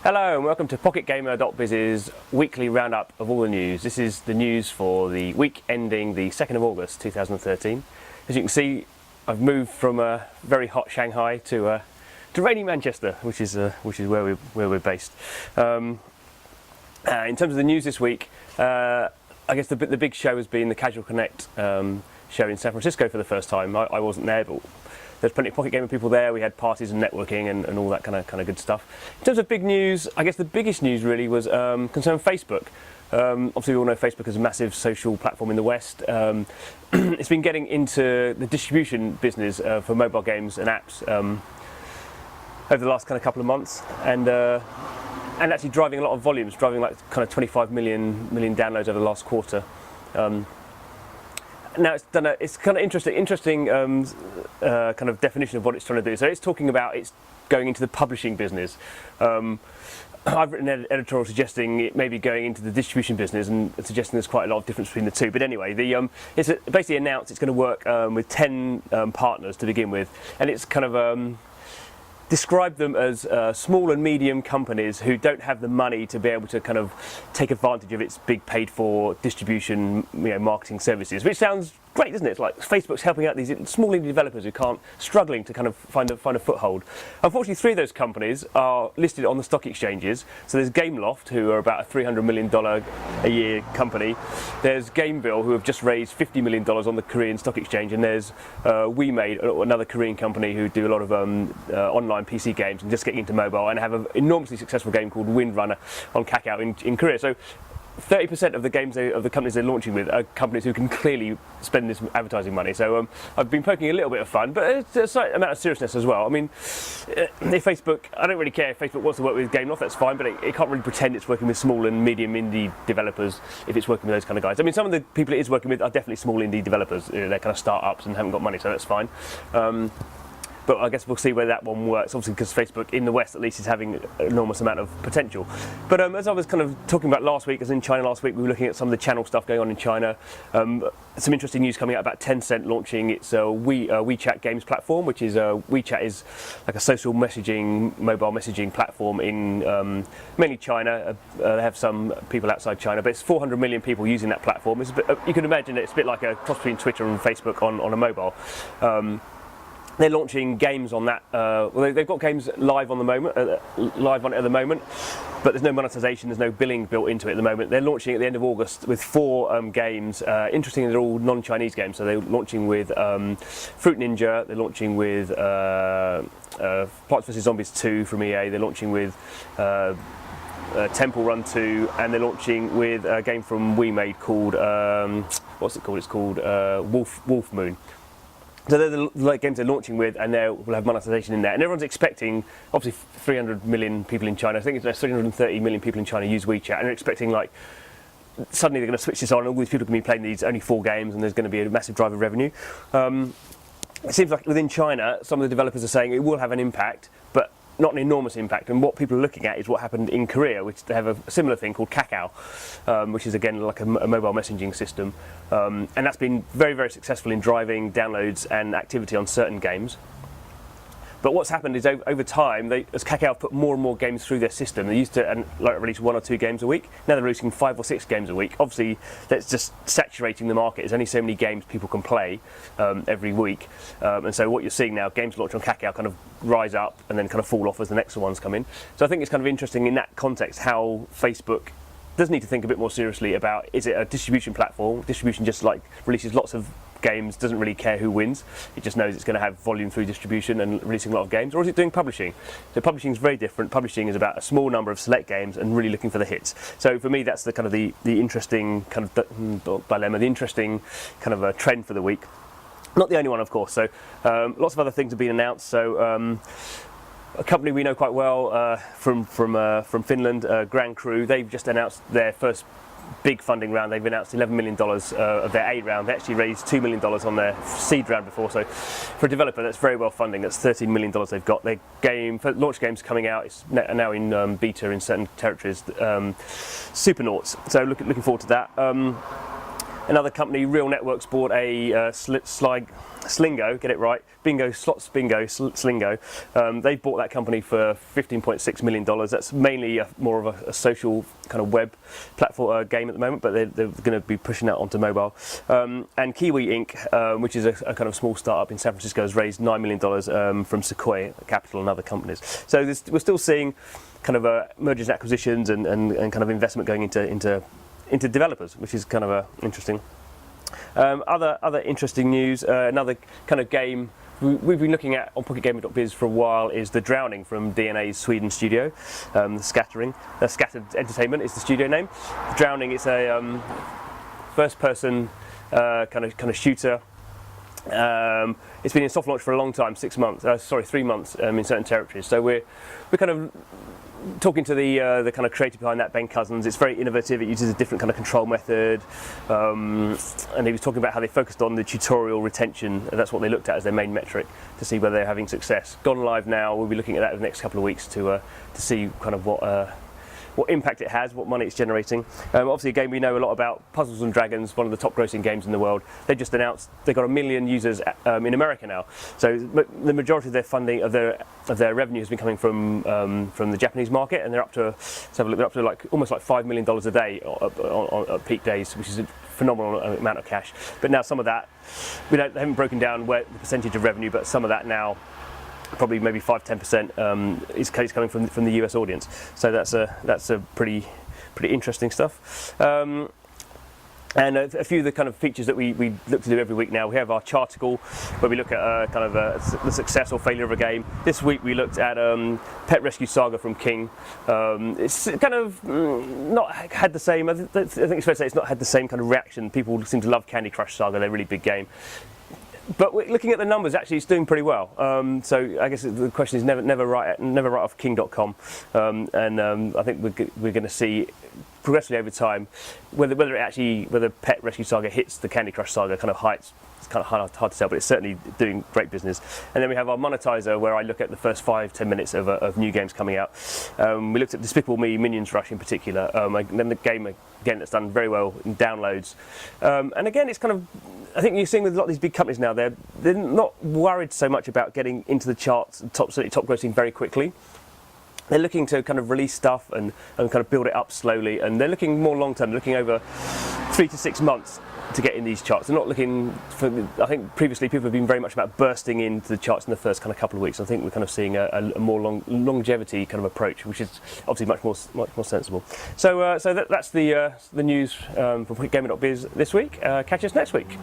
Hello and welcome to PocketGamer.biz's weekly roundup of all the news. This is the news for the week ending the 2nd of August 2013. As you can see, I've moved from a very hot Shanghai to rainy Manchester, which is where we're based. In terms of the news this week, I guess the big show has been the Casual Connect show in San Francisco for the first time. I wasn't there, but there's plenty of Pocket Gamer people there. We had parties and networking and all that kind of good stuff. In terms of big news, I guess the biggest news really was concerned Facebook. Obviously we all know Facebook is a massive social platform in the West. It's been getting into the distribution business for mobile games and apps over the last couple of months, and actually driving a lot of volumes, driving like 25 million downloads over the last quarter. Now it's kind of interesting kind of definition of what it's trying to do. So it's talking about it's going into the publishing business. I've written an editorial suggesting it may be going into the distribution business and suggesting there's quite a lot of difference between the two. But anyway, it's basically announced it's going to work with 10 partners to begin with, and it's kind of describe them as small and medium companies who don't have the money to be able to kind of take advantage of its big paid for distribution, marketing services, which sounds great, doesn't it? It's like Facebook's helping out these small indie developers who struggling to kind of find a foothold. Unfortunately, 3 of those companies are listed on the stock exchanges. So there's Gameloft, who are about a $300 million a year company. There's Gameville, who have just raised $50 million on the Korean stock exchange, and there's WeMade, another Korean company who do a lot of online PC games and just getting into mobile and have an enormously successful game called Windrunner on Kakao in Korea. So 30% of the games of the companies they're launching with are companies who can clearly spend this advertising money. So I've been poking a little bit of fun, but it's a certain amount of seriousness as well. I mean, if Facebook, I don't really care if Facebook wants to work with Gameloft, that's fine, but it can't really pretend it's working with small and medium indie developers if it's working with those kind of guys. I mean, some of the people it is working with are definitely small indie developers. They're kind of start-ups and haven't got money, so that's fine. But I guess we'll see where that one works, obviously because Facebook in the West at least is having an enormous amount of potential. But as I was kind of talking about last week, as in China last week, we were looking at some of the channel stuff going on in China. Some interesting news coming out about Tencent launching its WeChat games platform, which is WeChat is like a social messaging, mobile messaging platform in mainly China. They have some people outside China, but it's 400 million people using that platform. It's a bit, you can imagine it's a bit like a cross between Twitter and Facebook on a mobile. They're launching games on that. Well, they've got games live on the moment, live on it at the moment, but there's no monetization, there's no billing built into it at the moment. They're launching at the end of August with 4 games. Interestingly, they're all non-Chinese games. So they're launching with Fruit Ninja. They're launching with Plants vs Zombies 2 from EA. They're launching with Temple Run 2, and they're launching with a game from WeMade called what's it called? It's called Wolf Moon. So they're the games they're launching with, and they will have monetization in there. And everyone's expecting, obviously, 300 million people in China. I think it's 330 million people in China use WeChat, and they're expecting suddenly they're going to switch this on, and all these people can be playing these only 4 games, and there's going to be a massive drive of revenue. It seems like within China, some of the developers are saying it will have an impact, but not an enormous impact. And what people are looking at is what happened in Korea, which they have a similar thing called Kakao, which is again like a mobile messaging system, and that's been very, very successful in driving downloads and activity on certain games. But what's happened is over time, as Kakao put more and more games through their system, they used to release 1 or 2 games a week. Now they're releasing 5 or 6 games a week. Obviously, that's just saturating the market. There's only so many games people can play every week. And so what you're seeing now, games launched on Kakao kind of rise up and then kind of fall off as the next ones come in. So I think it's kind of interesting in that context how Facebook does need to think a bit more seriously about, is it a distribution platform? Distribution just releases lots of games, doesn't really care who wins, it just knows it's going to have volume through distribution and releasing a lot of games, or is it doing publishing? So publishing is very different. Publishing is about a small number of select games and really looking for the hits. So for me, that's the kind of the interesting kind of dilemma, the interesting kind of a trend for the week. Not the only one, of course. So lots of other things have been announced. So a company we know quite well from Finland, Grand Crew, they've just announced their first big funding round. They've announced $11 million of their A round. They actually raised $2 million on their seed round before. So for a developer, that's very well funding. That's $13 million they've got. Their launch game's coming out. It's now in beta in certain territories. Supernauts. So looking forward to that. Another company, Real Networks, bought a Slingo, get it right, Slingo. They bought that company for $15.6 million. That's mainly more of a social kind of web platform game at the moment, but they're going to be pushing that onto mobile. And Kiwi Inc., which is a kind of small startup in San Francisco, has raised $9 million from Sequoia Capital and other companies. So we're still seeing kind of mergers and acquisitions and kind of investment going into developers, which is kind of interesting. Other interesting news, another kind of game we've been looking at on PocketGamer.biz for a while is The Drowning from DNA's Sweden studio. Scattered Entertainment is the studio name. The Drowning is a first-person kind of shooter. It's been in soft launch for a long time, 3 months in certain territories. So we're kind of talking to the kind of creator behind that, Ben Cousins. It's very innovative. It uses a different kind of control method, and he was talking about how they focused on the tutorial retention. That's what they looked at as their main metric to see whether they're having success. Gone live now. We'll be looking at that in the next couple of weeks to see kind of what impact it has, what money it's generating. Obviously, a game we know a lot about, Puzzles and Dragons, one of the top grossing games in the world. They just announced they've got 1 million users in America now. So the majority of their funding, of their revenue has been coming from the Japanese market, and they're up to like almost like $5 million a day on peak days, which is a phenomenal amount of cash. But now some of that, they haven't broken down where the percentage of revenue, but some of that now, probably maybe 5-10% is coming from the US audience. So that's a pretty interesting stuff. And a few of the kind of features that we look to do every week now. We have our Charticle, where we look at kind of the success or failure of a game. This week we looked at Pet Rescue Saga from King. It's kind of not had the same, I think it's fair to say it's not had the same kind of reaction. People seem to love Candy Crush Saga, they're a really big game. But looking at the numbers, actually, it's doing pretty well. So I guess the question is never write off King.com, and I think we're going to see progressively over time whether Pet Rescue Saga hits the Candy Crush Saga kind of heights. It's kind of hard to tell, but it's certainly doing great business. And then we have our Monetizer, where I look at the first 5-10 minutes of new games coming out. We looked at Despicable Me, Minions Rush in particular, and then the game again that's done very well in downloads. And again, it's kind of, I think you're seeing with a lot of these big companies now, they're not worried so much about getting into the charts, certainly top grossing very quickly. They're looking to kind of release stuff and kind of build it up slowly, and they're looking more long term, looking over 3 to 6 months to get in these charts. They're not looking for, I think previously people have been very much about bursting into the charts in the first kind of couple of weeks. I think we're kind of seeing a more longevity kind of approach, which is obviously much more sensible. So that's the news from PocketGamer.biz this week. Catch us next week.